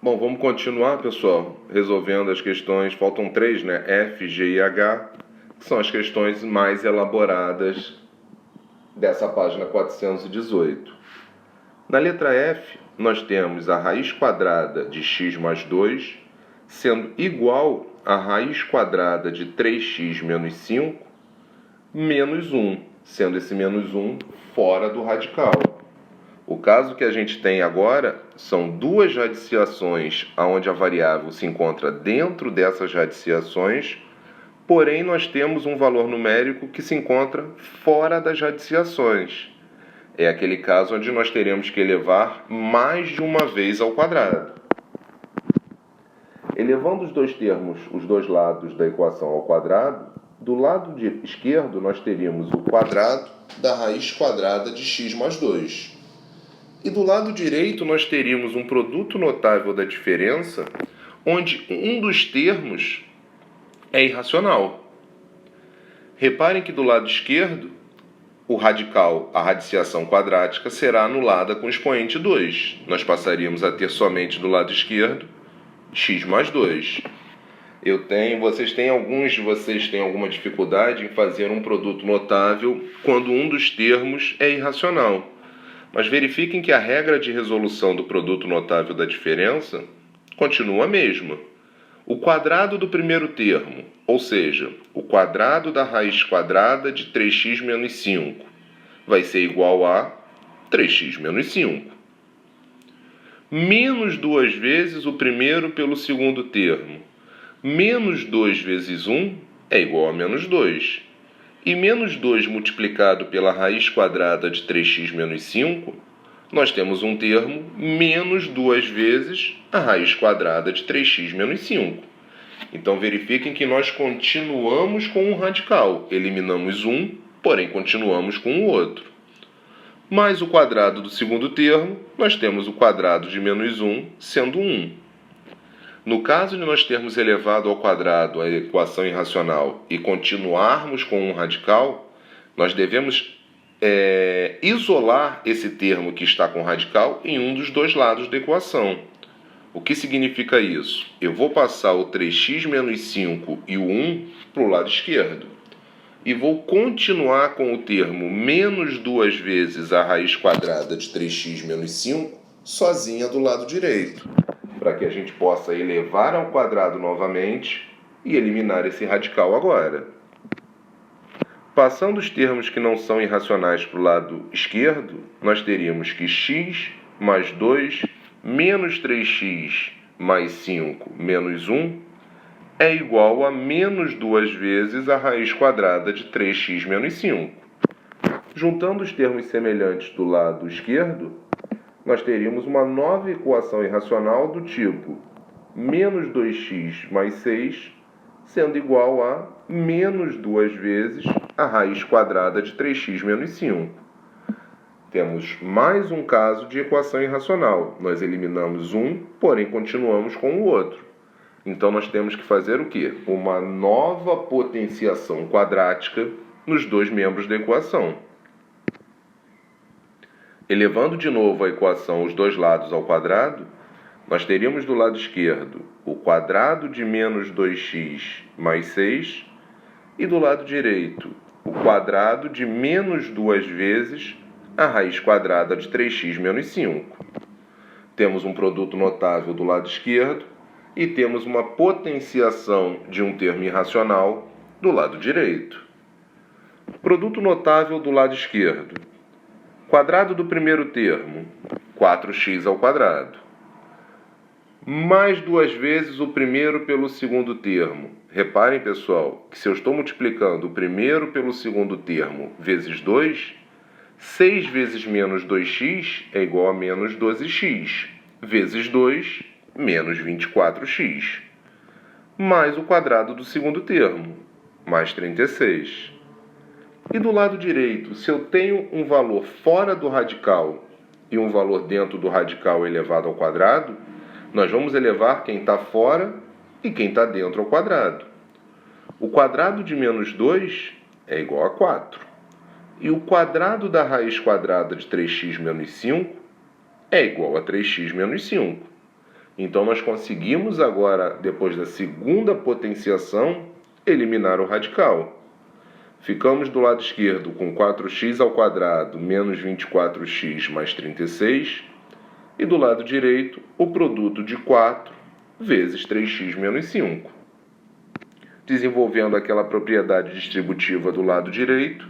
Bom, vamos continuar, pessoal, resolvendo as questões. Faltam três, né? F, G e H, que são as questões mais elaboradas dessa página 418. Na letra F, nós temos a raiz quadrada de x mais 2 sendo igual à raiz quadrada de 3x menos 5 menos 1, sendo esse menos 1 fora do radical. O caso que a gente tem agora são duas radiciações onde a variável se encontra dentro dessas radiciações, porém nós temos um valor numérico que se encontra fora das radiciações. É aquele caso onde nós teremos que elevar mais de uma vez ao quadrado. Elevando os dois termos, os dois lados da equação ao quadrado, do lado esquerdo nós teríamos o quadrado da raiz quadrada de x mais 2. E do lado direito nós teríamos um produto notável da diferença, onde um dos termos é irracional. Reparem que do lado esquerdo, o radical, a radiciação quadrática, será anulada com o expoente 2. Nós passaríamos a ter somente do lado esquerdo x mais 2. Alguns de vocês têm alguma dificuldade em fazer um produto notável quando um dos termos é irracional. Mas verifiquem que a regra de resolução do produto notável da diferença continua a mesma. O quadrado do primeiro termo, ou seja, o quadrado da raiz quadrada de 3x menos 5, vai ser igual a 3x menos 5. Menos duas vezes o primeiro pelo segundo termo. Menos 2 vezes 1 é igual a menos 2. E menos 2 multiplicado pela raiz quadrada de 3x menos 5, nós temos um termo menos 2 vezes a raiz quadrada de 3x menos 5. Então verifiquem que nós continuamos com um radical. Eliminamos um, porém continuamos com o outro. Mais o quadrado do segundo termo, nós temos o quadrado de menos 1 sendo 1. No caso de nós termos elevado ao quadrado a equação irracional e continuarmos com um radical, nós devemos isolar esse termo que está com radical em um dos dois lados da equação. O que significa isso? Eu vou passar o 3x menos 5 e o 1 para o lado esquerdo. E vou continuar com o termo menos 2 vezes a raiz quadrada de 3x menos 5 sozinha do lado direito, para que a gente possa elevar ao quadrado novamente e eliminar esse radical agora. Passando os termos que não são irracionais para o lado esquerdo, nós teríamos que x mais 2 menos 3x mais 5 menos 1 é igual a menos 2 vezes a raiz quadrada de 3x menos 5. Juntando os termos semelhantes do lado esquerdo, nós teríamos uma nova equação irracional do tipo menos 2x mais 6 sendo igual a menos 2 vezes a raiz quadrada de 3x menos 5. Temos mais um caso de equação irracional. Nós eliminamos um, porém continuamos com o outro. Então nós temos que fazer o quê? Uma nova potenciação quadrática nos dois membros da equação. Elevando de novo a equação os dois lados ao quadrado, nós teríamos do lado esquerdo o quadrado de menos 2x mais 6 e do lado direito o quadrado de menos 2 vezes a raiz quadrada de 3x menos 5. Temos um produto notável do lado esquerdo e temos uma potenciação de um termo irracional do lado direito. Produto notável do lado esquerdo. Quadrado do primeiro termo, 4x ao quadrado. Mais duas vezes o primeiro pelo segundo termo. Reparem, pessoal, que se eu estou multiplicando o primeiro pelo segundo termo vezes 2, 6 vezes menos 2x é igual a menos 12x, vezes 2, menos 24x. Mais o quadrado do segundo termo, mais 36. E do lado direito, se eu tenho um valor fora do radical e um valor dentro do radical elevado ao quadrado, nós vamos elevar quem está fora e quem está dentro ao quadrado. O quadrado de menos 2 é igual a 4. E o quadrado da raiz quadrada de 3x menos 5 é igual a 3x menos 5. Então, nós conseguimos agora, depois da segunda potenciação, eliminar o radical. Ficamos do lado esquerdo com 4x² menos 24x mais 36. E do lado direito, o produto de 4 vezes 3x menos 5. Desenvolvendo aquela propriedade distributiva do lado direito,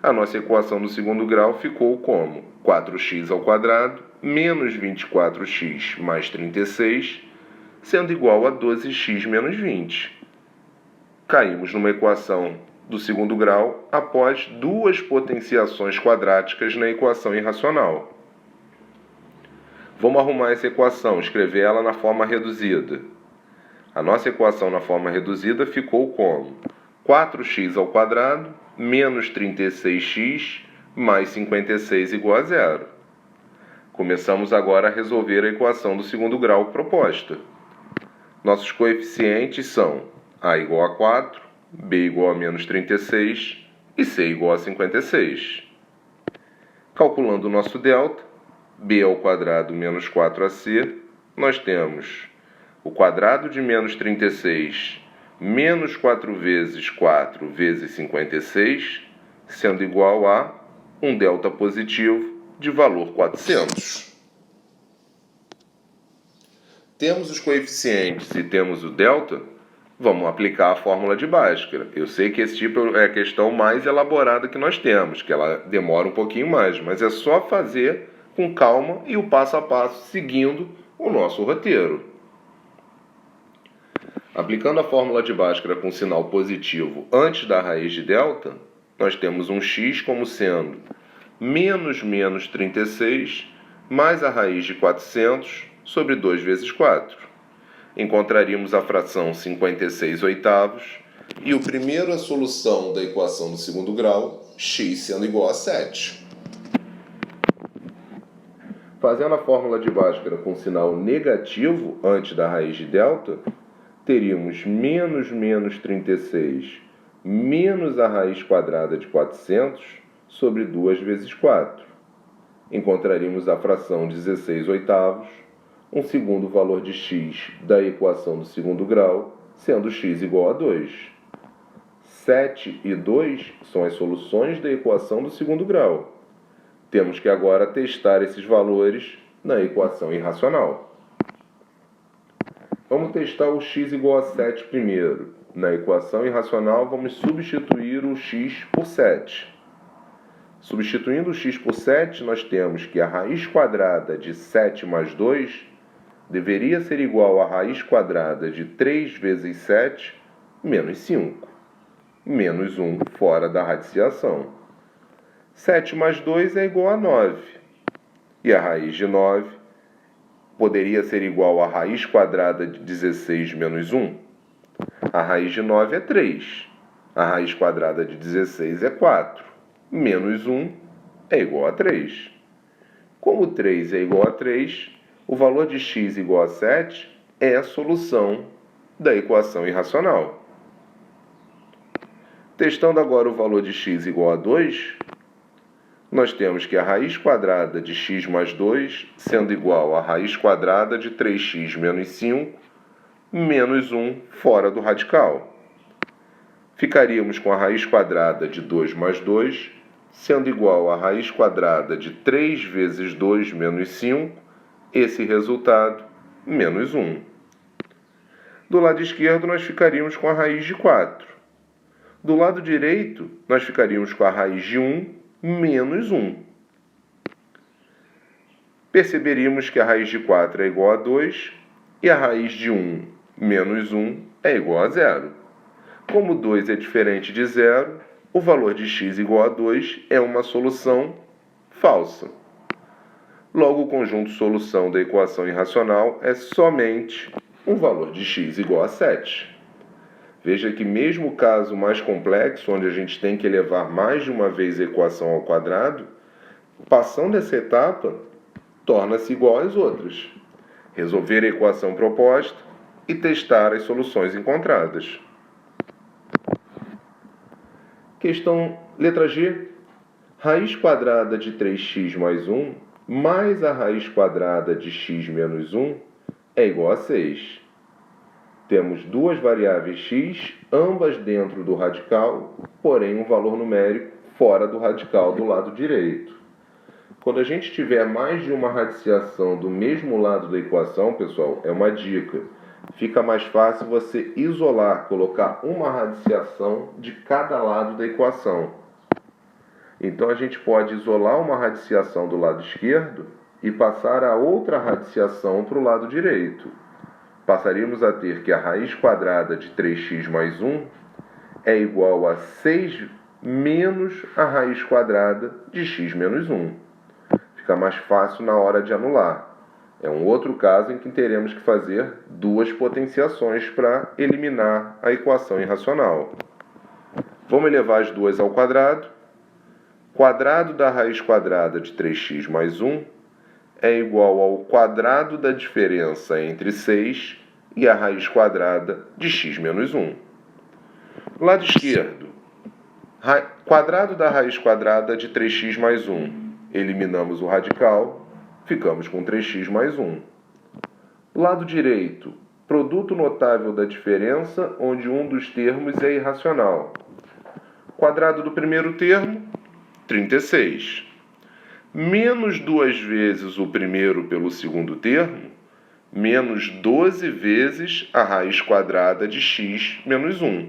a nossa equação do segundo grau ficou como 4x² menos 24x mais 36, sendo igual a 12x menos 20. Caímos numa equação do segundo grau após duas potenciações quadráticas na equação irracional. Vamos arrumar essa equação, escrever ela na forma reduzida. A nossa equação na forma reduzida ficou como 4x² menos 36x mais 56 igual a 0. Começamos agora a resolver a equação do segundo grau proposta. Nossos coeficientes são a igual a 4, b igual a menos 36 e c igual a 56. Calculando o nosso delta, b² menos 4ac, nós temos o quadrado de menos 36 menos 4 vezes 4 vezes 56, sendo igual a um delta positivo de valor 400. Temos os coeficientes e temos o delta, vamos aplicar a fórmula de Bhaskara. Eu sei que esse tipo é a questão mais elaborada que nós temos, que ela demora um pouquinho mais, mas é só fazer com calma e o passo a passo seguindo o nosso roteiro. Aplicando a fórmula de Bhaskara com sinal positivo antes da raiz de delta, nós temos um x como sendo menos 36 mais a raiz de 400 sobre 2 vezes 4. Encontraríamos a fração 56/8 e o primeiro a solução da equação do segundo grau, x sendo igual a 7. Fazendo a fórmula de Bhaskara com sinal negativo antes da raiz de delta, teríamos menos 36 menos a raiz quadrada de 400 sobre 2 vezes 4. Encontraríamos a fração 16/8, um segundo valor de x da equação do segundo grau, sendo x igual a 2. 7 e 2 são as soluções da equação do segundo grau. Temos que agora testar esses valores na equação irracional. Vamos testar o x igual a 7 primeiro. Na equação irracional, vamos substituir o x por 7. Substituindo o x por 7, nós temos que a raiz quadrada de 7 mais 2 deveria ser igual à raiz quadrada de 3 vezes 7 menos 5. Menos 1 fora da radiciação. 7 mais 2 é igual a 9. E a raiz de 9 poderia ser igual à raiz quadrada de 16 menos 1? A raiz de 9 é 3. A raiz quadrada de 16 é 4. Menos 1 é igual a 3. Como 3 é igual a 3, o valor de x igual a 7 é a solução da equação irracional. Testando agora o valor de x igual a 2, nós temos que a raiz quadrada de x mais 2, sendo igual à raiz quadrada de 3x menos 5, menos 1 fora do radical. Ficaríamos com a raiz quadrada de 2 mais 2, sendo igual à raiz quadrada de 3 vezes 2 menos 5, esse resultado, menos 1. Do lado esquerdo, nós ficaríamos com a raiz de 4. Do lado direito, nós ficaríamos com a raiz de 1 menos 1. Perceberíamos que a raiz de 4 é igual a 2 e a raiz de 1 menos 1 é igual a 0. Como 2 é diferente de 0, o valor de x igual a 2 é uma solução falsa. Logo, o conjunto solução da equação irracional é somente um valor de x igual a 7. Veja que mesmo o caso mais complexo, onde a gente tem que elevar mais de uma vez a equação ao quadrado, passando essa etapa, torna-se igual às outras. Resolver a equação proposta e testar as soluções encontradas. Questão letra G. Raiz quadrada de 3x mais 1 mais a raiz quadrada de x menos 1 é igual a 6. Temos duas variáveis x, ambas dentro do radical, porém um valor numérico fora do radical do lado direito. Quando a gente tiver mais de uma radiciação do mesmo lado da equação, pessoal, é uma dica. Fica mais fácil você isolar, colocar uma radiciação de cada lado da equação. Então a gente pode isolar uma radiciação do lado esquerdo e passar a outra radiciação para o lado direito. Passaríamos a ter que a raiz quadrada de 3x mais 1 é igual a 6 menos a raiz quadrada de x menos 1. Fica mais fácil na hora de anular. É um outro caso em que teremos que fazer duas potenciações para eliminar a equação irracional. Vamos elevar as duas ao quadrado. Quadrado da raiz quadrada de 3x mais 1 é igual ao quadrado da diferença entre 6 e a raiz quadrada de x menos 1. Lado esquerdo, quadrado da raiz quadrada de 3x mais 1. Eliminamos o radical, ficamos com 3x mais 1. Lado direito, produto notável da diferença, onde um dos termos é irracional. Quadrado do primeiro termo, 36. Menos 2 vezes o primeiro pelo segundo termo, menos 12 vezes a raiz quadrada de x menos 1.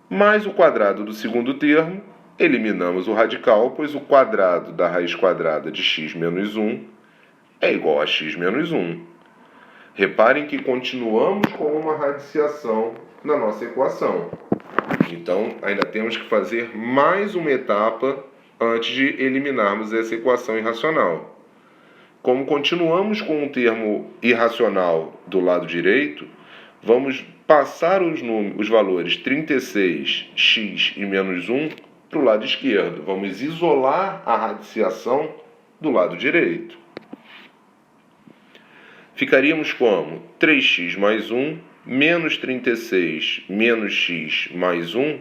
Mais o quadrado do segundo termo, eliminamos o radical, pois o quadrado da raiz quadrada de x menos 1 é igual a x menos 1. Reparem que continuamos com uma radiciação na nossa equação. Então, ainda temos que fazer mais uma etapa antes de eliminarmos essa equação irracional. Como continuamos com um termo irracional do lado direito, vamos passar os valores 36, x e menos 1 para o lado esquerdo. Vamos isolar a radiciação do lado direito. Ficaríamos como 3x mais 1 menos 36 menos x mais 1,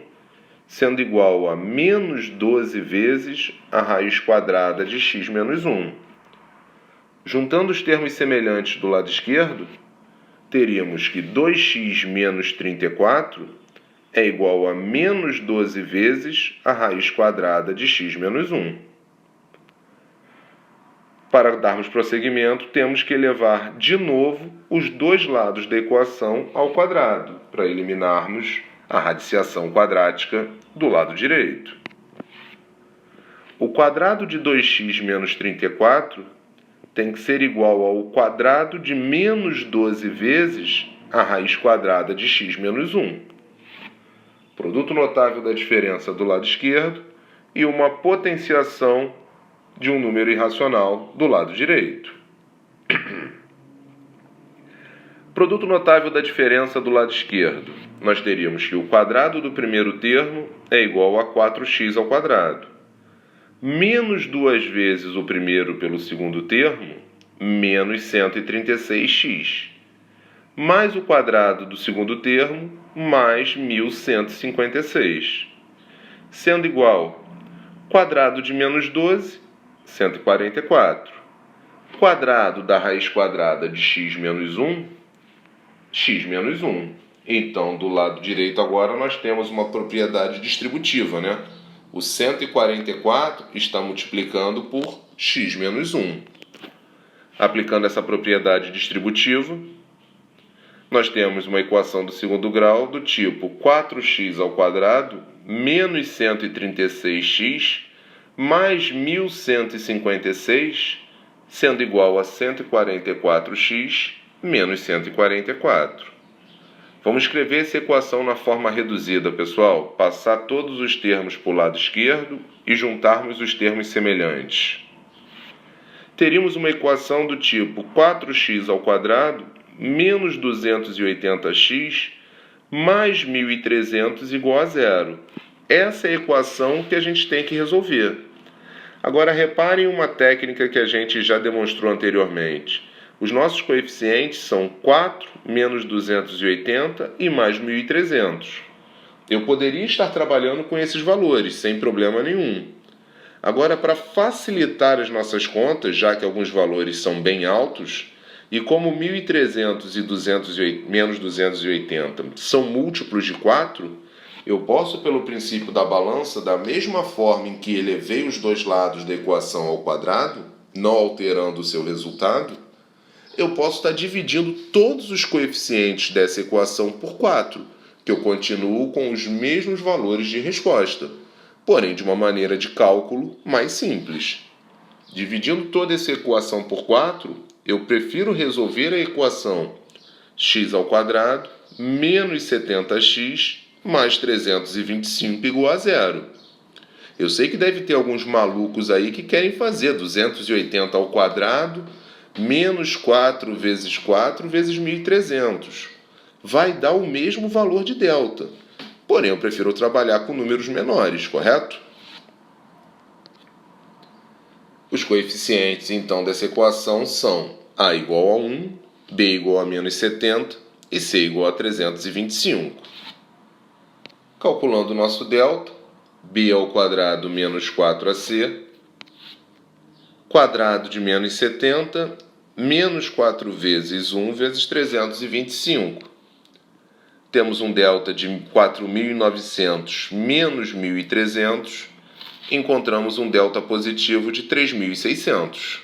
sendo igual a menos 12 vezes a raiz quadrada de x menos 1. Juntando os termos semelhantes do lado esquerdo, teríamos que 2x menos 34 é igual a menos 12 vezes a raiz quadrada de x menos 1. Para darmos prosseguimento, temos que elevar de novo os dois lados da equação ao quadrado, para eliminarmos a radiciação quadrática do lado direito. O quadrado de 2x menos 34 tem que ser igual ao quadrado de menos 12 vezes a raiz quadrada de x menos 1. Produto notável da diferença do lado esquerdo e uma potenciação de um número irracional do lado direito. Produto notável da diferença do lado esquerdo. Nós teríamos que o quadrado do primeiro termo é igual a 4x ao quadrado. Menos 2 vezes o primeiro pelo segundo termo, menos 136x. Mais o quadrado do segundo termo, mais 1156. Sendo igual, quadrado de menos 12, 144. Quadrado da raiz quadrada de x menos 1, x menos 1. Então, do lado direito agora nós temos uma propriedade distributiva, né? O 144 está multiplicando por x menos 1. Aplicando essa propriedade distributiva, nós temos uma equação do segundo grau do tipo 4x ao quadrado menos 136x mais 1156, sendo igual a 144x menos 144. Vamos escrever essa equação na forma reduzida, pessoal. Passar todos os termos para o lado esquerdo e juntarmos os termos semelhantes. Teríamos uma equação do tipo 4x ao quadrado menos 280x mais 1.300 igual a zero. Essa é a equação que a gente tem que resolver. Agora, reparem uma técnica que a gente já demonstrou anteriormente. Os nossos coeficientes são 4 menos 280 e mais 1.300. Eu poderia estar trabalhando com esses valores, sem problema nenhum. Agora, para facilitar as nossas contas, já que alguns valores são bem altos, E como 1.300 e menos 280 são múltiplos de 4, eu posso, pelo princípio da balança, da mesma forma em que elevei os dois lados da equação ao quadrado, não alterando o seu resultado, eu posso estar dividindo todos os coeficientes dessa equação por 4, que eu continuo com os mesmos valores de resposta, porém de uma maneira de cálculo mais simples. Dividindo toda essa equação por 4, eu prefiro resolver a equação x ao quadrado menos 70x mais 325 igual a zero. Eu sei que deve ter alguns malucos aí que querem fazer 280 ao quadrado menos 4 vezes 4 vezes 1.300. Vai dar o mesmo valor de delta. Porém, eu prefiro trabalhar com números menores, correto? Os coeficientes, então, dessa equação são a igual a 1, b igual a menos 70 e c igual a 325. Calculando o nosso delta, b ao quadrado menos 4ac, quadrado de menos 70, menos 4 vezes 1 vezes 325. Temos um delta de 4.900 menos 1.300, encontramos um delta positivo de 3.600.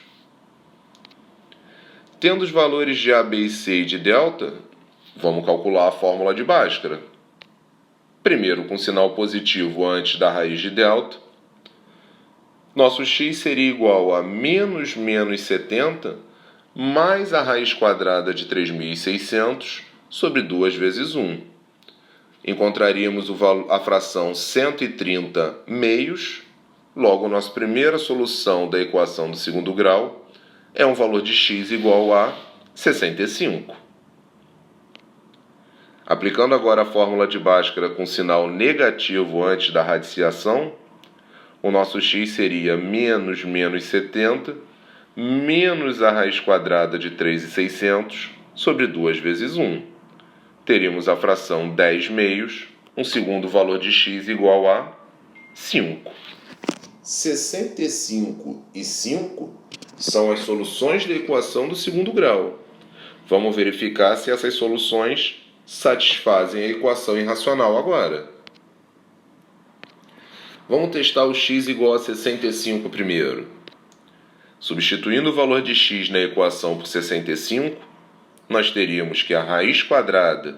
Tendo os valores de A, B e C de delta, vamos calcular a fórmula de Bhaskara. Primeiro com sinal positivo antes da raiz de delta. Nosso x seria igual a menos 70 mais a raiz quadrada de 3.600 sobre 2 vezes 1. Encontraríamos a fração 130 meios. Logo, nossa primeira solução da equação do segundo grau é um valor de x igual a 65. Aplicando agora a fórmula de Bhaskara com sinal negativo antes da radiciação, o nosso x seria menos 70 menos a raiz quadrada de 3.600 sobre 2 vezes 1. Teríamos a fração 10 meios, um segundo valor de x igual a 5. 65 e 5 são as soluções da equação do segundo grau. Vamos verificar se essas soluções satisfazem a equação irracional agora. Vamos testar o x igual a 65 primeiro. Substituindo o valor de x na equação por 65, nós teríamos que a raiz quadrada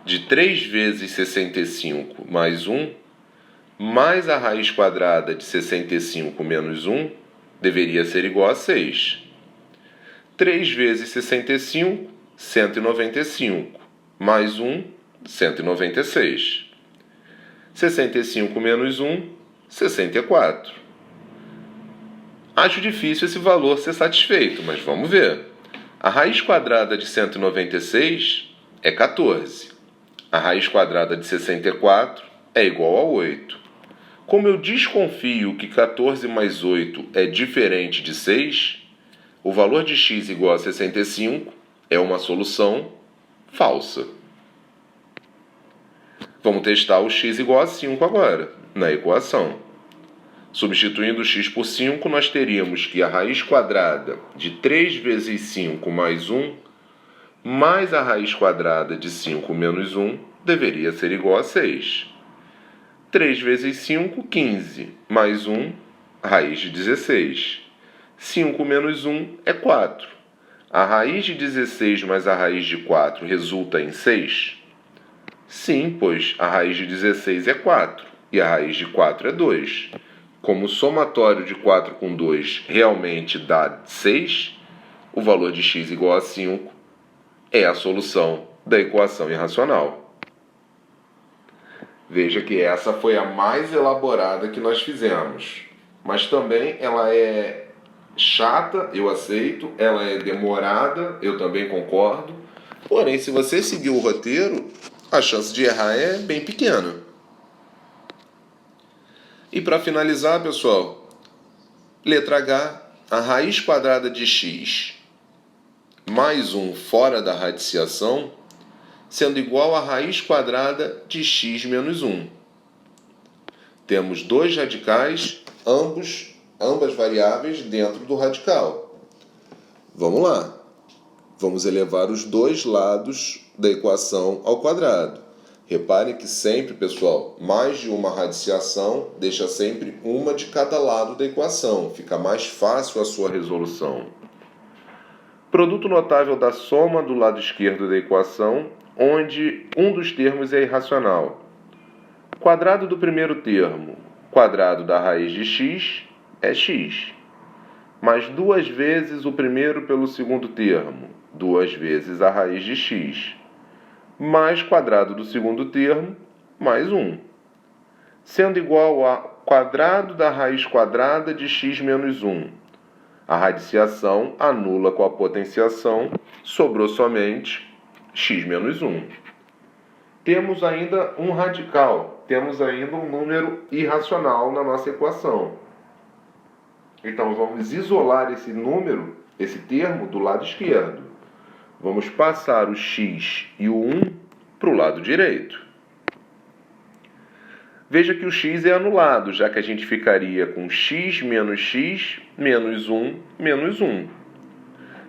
de 3 vezes 65 mais 1, mais a raiz quadrada de 65 menos 1, deveria ser igual a 6. 3 vezes 65, 195, mais 1, 196. 65 menos 1, 64. Acho difícil esse valor ser satisfeito, mas vamos ver. A raiz quadrada de 196 é 14. A raiz quadrada de 64 é igual a 8. Como eu desconfio que 14 mais 8 é diferente de 6, o valor de x igual a 65 é uma solução falsa. Vamos testar o x igual a 5 agora, na equação. Substituindo x por 5, nós teríamos que a raiz quadrada de 3 vezes 5 mais 1, mais a raiz quadrada de 5 menos 1, deveria ser igual a 6. 3 vezes 5, 15, mais 1, raiz de 16. 5 menos 1 é 4. A raiz de 16 mais a raiz de 4 resulta em 6? Sim, pois a raiz de 16 é 4 e a raiz de 4 é 2. Como o somatório de 4 com 2 realmente dá 6, o valor de x igual a 5 é a solução da equação irracional. Veja que essa foi a mais elaborada que nós fizemos, mas também ela é chata, eu aceito, ela é demorada, eu também concordo, porém, se você seguir o roteiro, a chance de errar é bem pequena. E para finalizar, pessoal, letra H, a raiz quadrada de x mais 1 fora da radiciação, sendo igual à raiz quadrada de x menos 1. Temos dois radicais, ambas variáveis dentro do radical. Vamos lá. Vamos elevar os dois lados da equação ao quadrado. Reparem que sempre, pessoal, mais de uma radiciação deixa sempre uma de cada lado da equação. Fica mais fácil a sua resolução. Produto notável da soma do lado esquerdo da equação, onde um dos termos é irracional. Quadrado do primeiro termo, quadrado da raiz de x, é x. Mais duas vezes o primeiro pelo segundo termo, duas vezes a raiz de x. Mais quadrado do segundo termo, mais 1. Sendo igual a quadrado da raiz quadrada de x menos 1. A radiciação anula com a potenciação, sobrou somente x menos 1. Temos ainda um radical, temos ainda um número irracional na nossa equação. Então, vamos isolar esse número, esse termo, do lado esquerdo. Vamos passar o x e o 1 para o lado direito. Veja que o x é anulado, já que a gente ficaria com x menos 1 menos 1.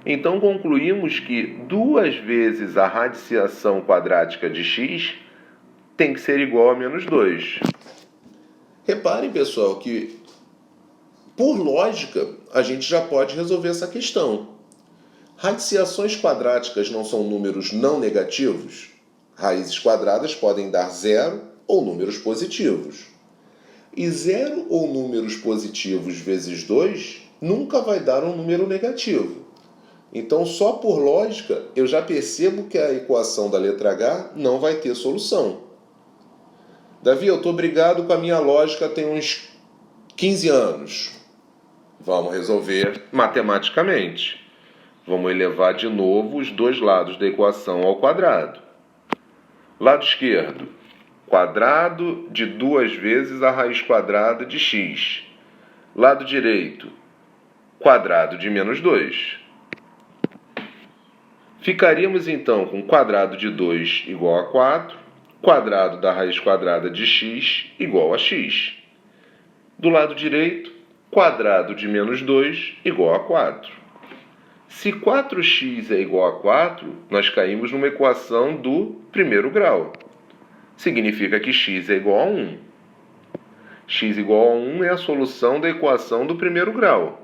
Então, concluímos que duas vezes a radiciação quadrática de x tem que ser igual a menos 2. Reparem, pessoal, que por lógica a gente já pode resolver essa questão. Radiciações quadráticas não são números não negativos? Raízes quadradas podem dar zero ou números positivos. E zero ou números positivos vezes 2 nunca vai dar um número negativo. Então, só por lógica, eu já percebo que a equação da letra H não vai ter solução. Davi, eu estou brigado com a minha lógica tem uns 15 anos. Vamos resolver matematicamente. Vamos elevar de novo os dois lados da equação ao quadrado. Lado esquerdo, quadrado de duas vezes a raiz quadrada de x. Lado direito, quadrado de menos 2. Ficaríamos então com quadrado de 2 igual a 4, quadrado da raiz quadrada de x igual a x. Do lado direito, quadrado de menos 2 igual a 4. Se 4x é igual a 4, nós caímos numa equação do primeiro grau. Significa que x é igual a 1. X igual a 1 é a solução da equação do primeiro grau.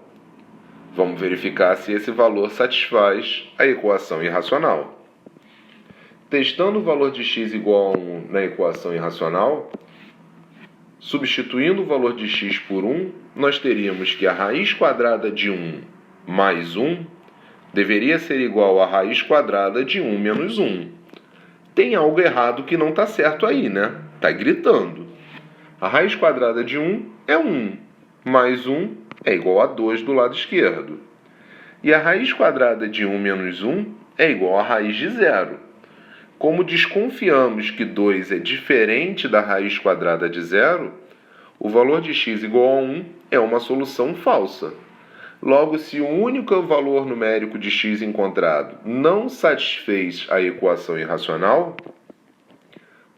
Vamos verificar se esse valor satisfaz a equação irracional. Testando o valor de x igual a 1 na equação irracional, substituindo o valor de x por 1, nós teríamos que a raiz quadrada de 1 mais 1 deveria ser igual à raiz quadrada de 1 menos 1. Tem algo errado que não está certo aí, né? Está gritando. A raiz quadrada de 1 é 1, mais 1 é igual a 2 do lado esquerdo. E a raiz quadrada de 1 menos 1 é igual à raiz de 0. Como desconfiamos que 2 é diferente da raiz quadrada de 0, o valor de x igual a 1 é uma solução falsa. Logo, se o único valor numérico de x encontrado não satisfez a equação irracional,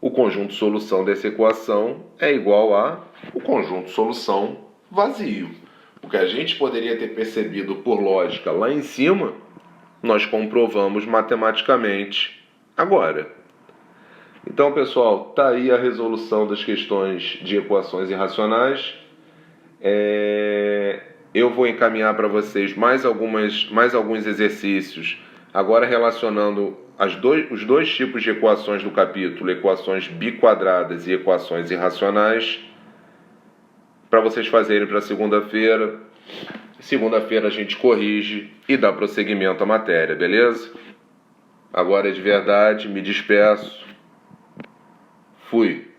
o conjunto solução dessa equação é igual a o conjunto solução vazio. O que a gente poderia ter percebido por lógica lá em cima, nós comprovamos matematicamente agora. Então, pessoal, está aí a resolução das questões de equações irracionais. Eu vou encaminhar para vocês mais alguns exercícios, agora relacionando os dois tipos de equações do capítulo, equações biquadradas e equações irracionais, para vocês fazerem para segunda-feira. Segunda-feira a gente corrige e dá prosseguimento à matéria, beleza? Agora é de verdade, me despeço. Fui.